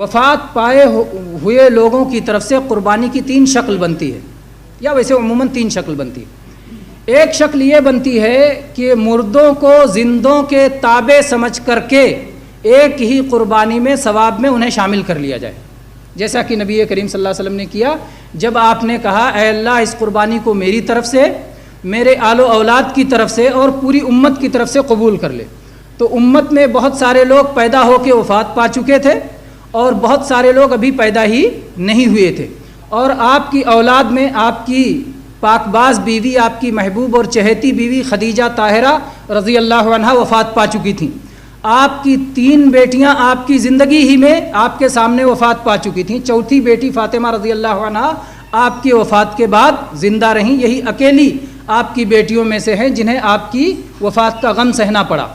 وفات پائے ہوئے لوگوں کی طرف سے قربانی کی 3 شکل بنتی ہے، یا ویسے عموماً 3 شکل بنتی ہے۔ ایک شکل یہ بنتی ہے کہ مردوں کو زندوں کے تابع سمجھ کر کے ایک ہی قربانی میں ثواب میں انہیں شامل کر لیا جائے، جیسا کہ نبی کریم صلی اللہ علیہ وسلم نے کیا جب آپ نے کہا اے اللہ اس قربانی کو میری طرف سے، میرے آل و اولاد کی طرف سے اور پوری امت کی طرف سے قبول کر لے۔ تو امت میں بہت سارے لوگ پیدا ہو کے وفات پا چکے تھے اور بہت سارے لوگ ابھی پیدا ہی نہیں ہوئے تھے، اور آپ کی اولاد میں آپ کی پاک باز بیوی، آپ کی محبوب اور چہیتی بیوی خدیجہ طاہرہ رضی اللہ عنہا وفات پا چکی تھیں۔ آپ کی 3 بیٹیاں آپ کی زندگی ہی میں آپ کے سامنے وفات پا چکی تھیں، چوتھی بیٹی فاطمہ رضی اللہ عنہا آپ کی وفات کے بعد زندہ رہیں، یہی اکیلی آپ کی بیٹیوں میں سے ہیں جنہیں آپ کی وفات کا غم سہنا پڑا۔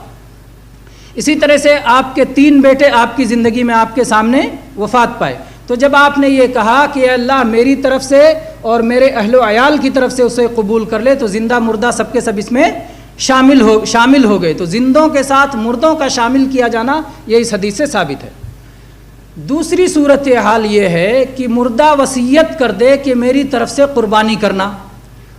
اسی طرح سے آپ کے 3 بیٹے آپ کی زندگی میں آپ کے سامنے وفات پائے۔ تو جب آپ نے یہ کہا کہ اے اللہ میری طرف سے اور میرے اہل و عیال کی طرف سے اسے قبول کر لے، تو زندہ مردہ سب کے سب اس میں شامل ہو گئے۔ تو زندوں کے ساتھ مردوں کا شامل کیا جانا یہ اس حدیث سے ثابت ہے۔ دوسری صورت حال یہ ہے کہ مردہ وصیت کر دے کہ میری طرف سے قربانی کرنا،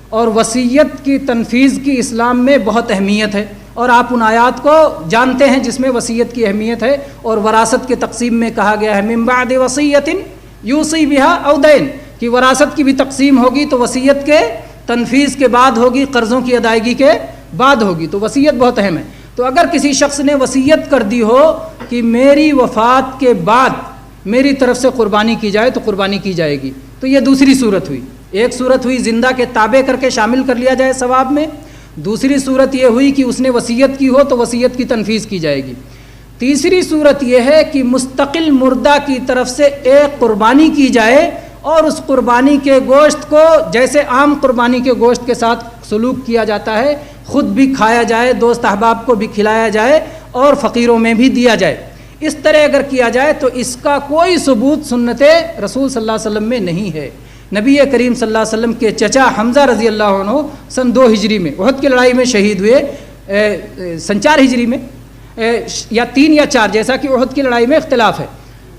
اور وصیت کی تنفیذ کی اسلام میں بہت اہمیت ہے، اور آپ ان آیات کو جانتے ہیں جس میں وصیت کی اہمیت ہے، اور وراثت کے تقسیم میں کہا گیا ہے من بعد وصیت یوصی بہا او دین، کہ وراثت کی بھی تقسیم ہوگی تو وصیت کے تنفیذ کے بعد ہوگی، قرضوں کی ادائیگی کے بعد ہوگی، تو وصیت بہت اہم ہے۔ تو اگر کسی شخص نے وصیت کر دی ہو کہ میری وفات کے بعد میری طرف سے قربانی کی جائے تو قربانی کی جائے گی، تو یہ دوسری صورت ہوئی۔ ایک صورت ہوئی زندہ کے تابع کر کے شامل کر لیا جائے ثواب میں، دوسری صورت یہ ہوئی کہ اس نے وصیت کی ہو تو وصیت کی تنفیذ کی جائے گی۔ تیسری صورت یہ ہے کہ مستقل مردہ کی طرف سے ایک قربانی کی جائے، اور اس قربانی کے گوشت کو جیسے عام قربانی کے گوشت کے ساتھ سلوک کیا جاتا ہے، خود بھی کھایا جائے، دوست احباب کو بھی کھلایا جائے اور فقیروں میں بھی دیا جائے۔ اس طرح اگر کیا جائے تو اس کا کوئی ثبوت سنت رسول صلی اللہ علیہ وسلم میں نہیں ہے۔ نبی کریم صلی اللہ علیہ وسلم کے چچا حمزہ رضی اللہ عنہ سن 2 ہجری میں احد کی لڑائی میں شہید ہوئے، سن 4 ہجری میں یا 3 یا 4، جیسا کہ احد کی لڑائی میں اختلاف ہے،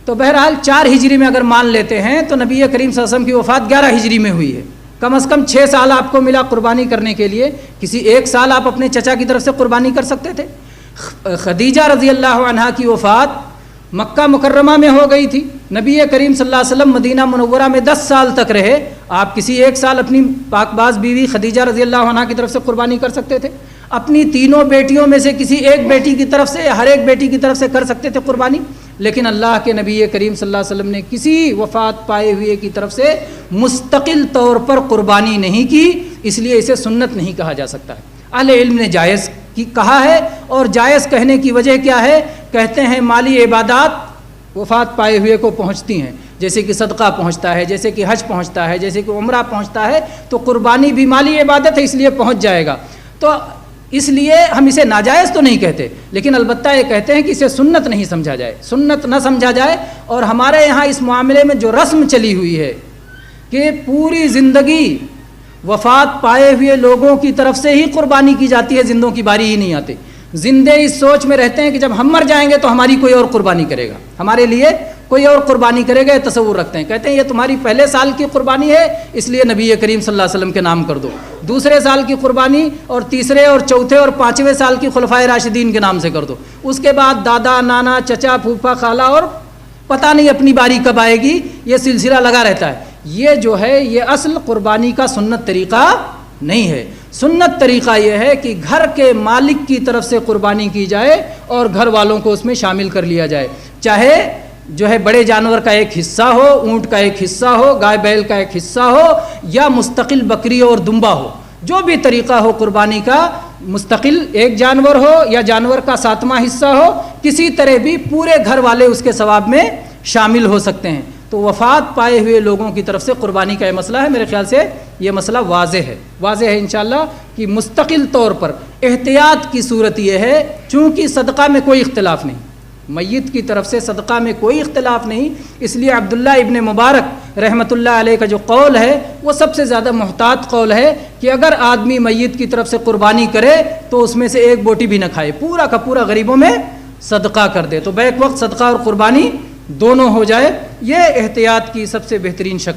تو بہرحال 4 ہجری میں اگر مان لیتے ہیں تو نبی کریم صلی اللہ علیہ وسلم کی وفات 11 ہجری میں ہوئی ہے۔ کم از کم 6 سال آپ کو ملا قربانی کرنے کے لیے، کسی ایک سال آپ اپنے چچا کی طرف سے قربانی کر سکتے تھے۔ خدیجہ رضی اللہ عنہا کی وفات مکہ مکرمہ میں ہو گئی تھی، نبی کریم صلی اللہ علیہ وسلم مدینہ منورہ میں 10 سال تک رہے، آپ کسی ایک سال اپنی پاک باز بیوی خدیجہ رضی اللہ عنہا کی طرف سے قربانی کر سکتے تھے، اپنی 3 بیٹیوں میں سے کسی ایک بیٹی کی طرف سے، ہر ایک بیٹی کی طرف سے کر سکتے تھے قربانی، لیکن اللہ کے نبی کریم صلی اللہ علیہ وسلم نے کسی وفات پائے ہوئے کی طرف سے مستقل طور پر قربانی نہیں کی، اس لیے اسے سنت نہیں کہا جا سکتا ہے۔ اہل علم نے جائز کی کہا ہے، اور جائز کہنے کی وجہ کیا ہے؟ کہتے ہیں مالی عبادات وفات پائے ہوئے کو پہنچتی ہیں، جیسے کہ صدقہ پہنچتا ہے، جیسے کہ حج پہنچتا ہے، جیسے کہ عمرہ پہنچتا ہے، تو قربانی بھی مالی عبادت ہے اس لیے پہنچ جائے گا، تو اس لیے ہم اسے ناجائز تو نہیں کہتے، لیکن البتہ یہ کہتے ہیں کہ اسے سنت نہیں سمجھا جائے، سنت نہ سمجھا جائے۔ اور ہمارے یہاں اس معاملے میں جو رسم چلی ہوئی ہے کہ پوری زندگی وفات پائے ہوئے لوگوں کی طرف سے ہی قربانی کی جاتی ہے، زندوں کی باری ہی نہیں آتی۔ زندے اس سوچ میں رہتے ہیں کہ جب ہم مر جائیں گے تو ہماری کوئی اور قربانی کرے گا، ہمارے لیے کوئی اور قربانی کرے گا، یہ تصور رکھتے ہیں، کہتے ہیں یہ تمہاری پہلے سال کی قربانی ہے اس لیے نبی کریم صلی اللہ علیہ وسلم کے نام کر دو، دوسرے سال کی قربانی اور تیسرے اور چوتھے اور 5ویں سال کی خلفائے راشدین کے نام سے کر دو، اس کے بعد دادا نانا چچا پھوپھا خالہ اور پتہ نہیں اپنی باری کب آئے گی، یہ سلسلہ لگا رہتا ہے۔ یہ جو ہے یہ اصل قربانی کا سنت طریقہ نہیں ہے۔ سنت طریقہ یہ ہے کہ گھر کے مالک کی طرف سے قربانی کی جائے اور گھر والوں کو اس میں شامل کر لیا جائے، چاہے جو ہے بڑے جانور کا ایک حصہ ہو، اونٹ کا ایک حصہ ہو، گائے بیل کا ایک حصہ ہو، یا مستقل بکری اور دمبا ہو، جو بھی طریقہ ہو قربانی کا، مستقل ایک جانور ہو یا جانور کا 7واں حصہ ہو، کسی طرح بھی پورے گھر والے اس کے ثواب میں شامل ہو سکتے ہیں۔ تو وفات پائے ہوئے لوگوں کی طرف سے قربانی کا یہ مسئلہ ہے، میرے خیال سے یہ مسئلہ واضح ہے انشاءاللہ کہ مستقل طور پر احتیاط کی صورت یہ ہے، چونکہ صدقہ میں کوئی اختلاف نہیں، میت کی طرف سے صدقہ میں کوئی اختلاف نہیں، اس لیے عبداللہ ابن مبارک رحمۃ اللہ علیہ کا جو قول ہے وہ سب سے زیادہ محتاط قول ہے کہ اگر آدمی میت کی طرف سے قربانی کرے تو اس میں سے ایک بوٹی بھی نہ کھائے، پورا کا پورا غریبوں میں صدقہ کر دے، تو بیک وقت صدقہ اور قربانی دونوں ہو جائے، یہ احتیاط کی سب سے بہترین شکل ہے۔